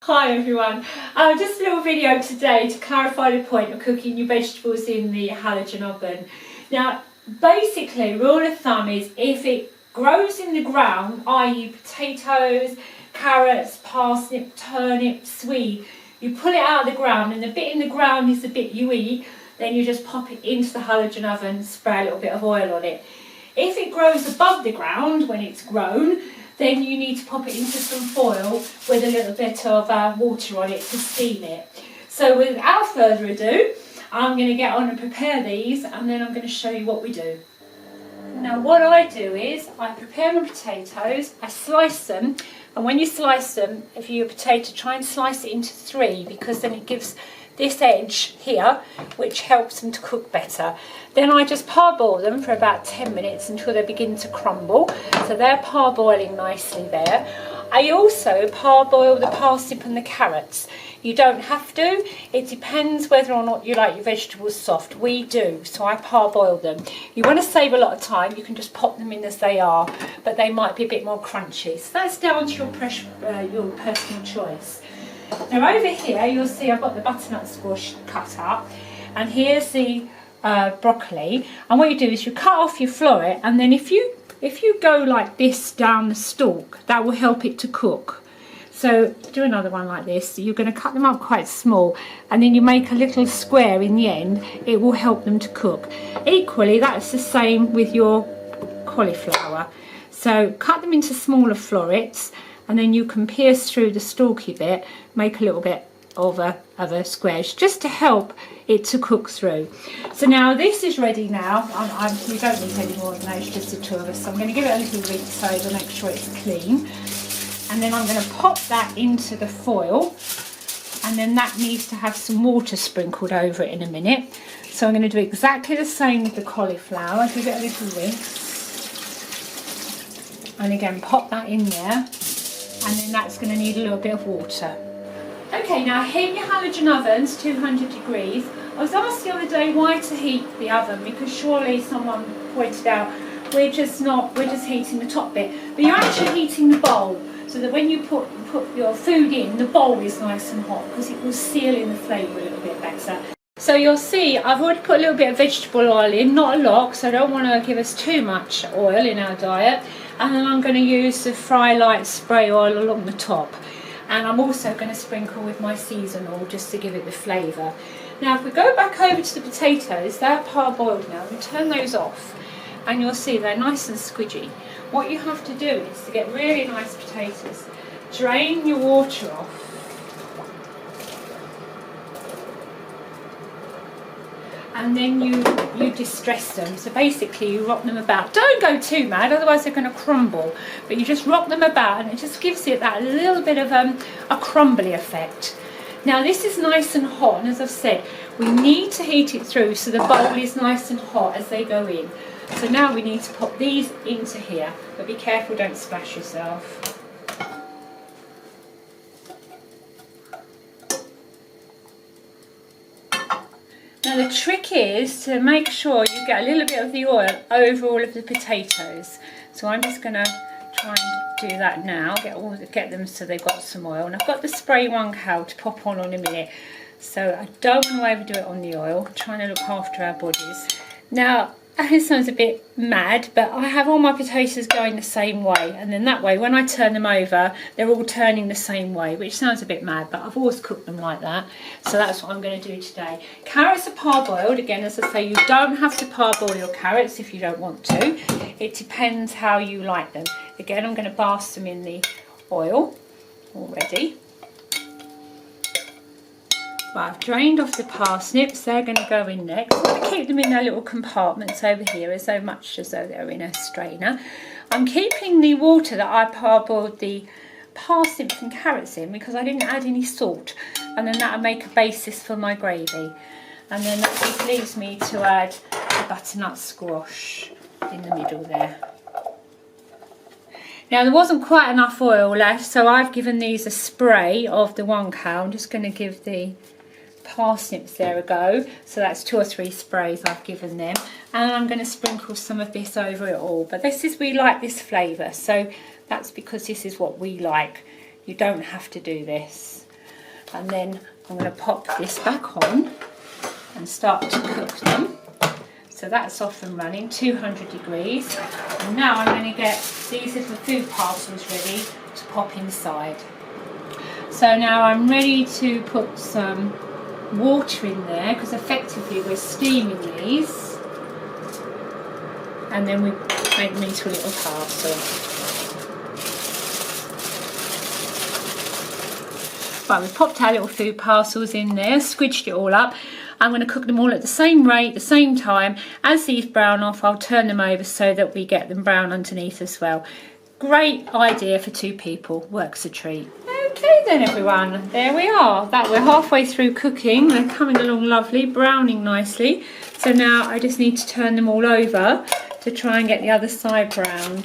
Hi everyone, just a little video today to clarify the point of cooking your vegetables in the halogen oven. Now basically rule of thumb is if it grows in the ground, i.e. potatoes, carrots, parsnip, turnip, swede, you pull it out of the ground and the bit in the ground is the bit you eat, then you just pop it into the halogen oven and spray a little bit of oil on it. If it grows above the ground when it's grown, then you need to pop it into some foil with a little bit of water on it to steam it. So without further ado, I'm going to get on and prepare these, and then I'm going to show you what we do. Now what I do is I prepare my potatoes, I slice them, and when you slice them, if you're a potato, try and slice it into 3 because then it gives this edge here, which helps them to cook better. Then I just parboil them for about 10 minutes until they begin to crumble. So they're parboiling nicely there. I also parboil the parsnip and the carrots. You don't have to. It depends whether or not you like your vegetables soft. We do, so I parboil them. You want to save a lot of time, you can just pop them in as they are, but they might be a bit more crunchy. So that's down to your personal choice. Now over here you'll see I've got the butternut squash cut up, and here's the broccoli, and what you do is you cut off your floret, and then if you go like this down the stalk, that will help it to cook. So do another one like this. You're going to cut them up quite small, and then you make a little square in the end. It will help them to cook. Equally, that's the same with your cauliflower. So cut them into smaller florets, and then you can pierce through the stalky bit, make a little bit of a squash, just to help it to cook through. So now this is ready now. We don't need any more than that, it's just the 2 of us. So I'm going to give it a little rinse over, make sure it's clean. And then I'm going to pop that into the foil, and then that needs to have some water sprinkled over it in a minute. So I'm going to do exactly the same with the cauliflower, give it a little rinse. And again, pop that in there. And then that's going to need a little bit of water. Okay, now heat your halogen ovens 200 degrees. I was asked the other day why to heat the oven, because surely someone pointed out we're just heating the top bit, but you're actually heating the bowl, so that when you put your food in, the bowl is nice and hot, because it will seal in the flavour a little bit better. So you'll see I've already put a little bit of vegetable oil in, not a lot, because I don't want to give us too much oil in our diet. And then I'm going to use the Fry Light spray oil along the top, and I'm also going to sprinkle with my season oil just to give it the flavour. Now if we go back over to the potatoes, they're parboiled now. We turn those off, and you'll see they're nice and squidgy. What you have to do is, to get really nice potatoes, drain your water off, and then you distress them. So basically you rock them about. Don't go too mad, otherwise they're going to crumble, but you just rock them about, and it just gives it that little bit of a crumbly effect. Now this is nice and hot, and as I've said, we need to heat it through so the bowl is nice and hot as they go in. So now we need to pop these into here, but be careful, don't splash yourself. Now the trick is to make sure you get a little bit of the oil over all of the potatoes. So I'm just going to try and do that now, get them so they've got some oil. And I've got the spray one cow to pop on in a minute, so I don't want to overdo it on the oil. I'm trying to look after our bodies. Now it sounds a bit mad, but I have all my potatoes going the same way, and then that way when I turn them over they're all turning the same way, which sounds a bit mad, but I've always cooked them like that. So that's what I'm going to do today. Carrots are parboiled. Again, as I say, you don't have to parboil your carrots if you don't want to. It depends how you like them. Again, I'm going to bask them in the oil already. Well, I've drained off the parsnips, they're going to go in next. I'm going to keep them in their little compartments over here as much as though they're in a strainer. I'm keeping the water that I parboiled the parsnips and carrots in because I didn't add any salt, and then that'll make a basis for my gravy. And then that just leaves me to add the butternut squash in the middle there. Now there wasn't quite enough oil left, so I've given these a spray of the 1 cow. I'm just going to give the parsnips there a go. So that's 2 or 3 sprays I've given them, and I'm going to sprinkle some of this over it all. But we like this flavour, so that's because this is what we like. You don't have to do this. and then I'm going to pop this back on and start to cook them. So that's off and running, 200 degrees. And now I'm going to get these little food parcels ready to pop inside. So now I'm ready to put some water in there, because effectively we're steaming these. And then we make them into a little parcel. Right, we've popped our little food parcels in there, squidged it all up. I'm going to cook them all at the same rate, the same time. As these brown off, I'll turn them over so that we get them brown underneath as well. Great idea for 2 people, works a treat. Okay then everyone, there we are. We're halfway through cooking. They're coming along lovely, browning nicely. So now I just need to turn them all over to try and get the other side brown.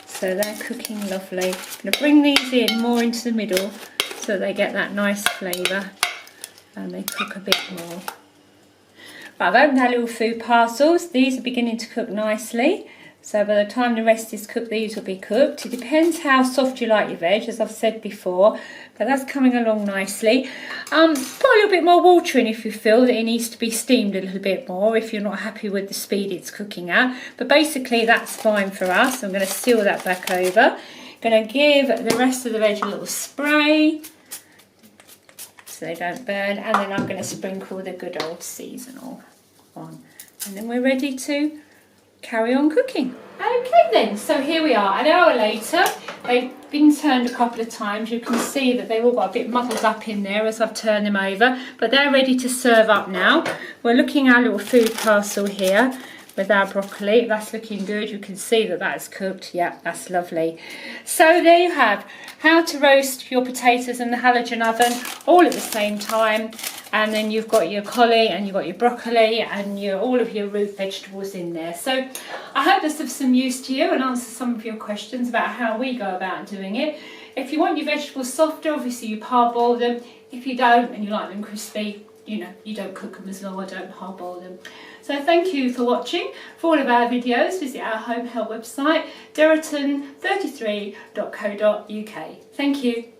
So they're cooking lovely. I'm going to bring these in more into the middle so they get that nice flavour and they cook a bit more. Right, I've opened our little food parcels. These are beginning to cook nicely. So by the time the rest is cooked, these will be cooked. It depends how soft you like your veg, as I've said before, but that's coming along nicely. Put a little bit more water in if you feel that it needs to be steamed a little bit more, if you're not happy with the speed it's cooking at. But basically that's fine for us. I'm going to seal that back over. Going to give the rest of the veg a little spray so they don't burn, and then I'm going to sprinkle the good old seasonal on. And then we're ready to carry on cooking. Okay then, so here we are, an hour later. They've been turned a couple of times. You can see that they've all got a bit muddled up in there as I've turned them over, but they're ready to serve up now. We're looking at our little food parcel here with our broccoli. That's looking good. You can see that that's cooked. Yeah, that's lovely. So there you have how to roast your potatoes in the halogen oven all at the same time. And then you've got your collie and you've got your broccoli and all of your root vegetables in there. So I hope this is of some use to you and answer some of your questions about how we go about doing it. If you want your vegetables softer, obviously you parboil them. If you don't and you like them crispy, you don't cook them as long. I don't parboil them. So thank you for watching. For all of our videos, visit our home help website, Deraton33.co.uk. Thank you.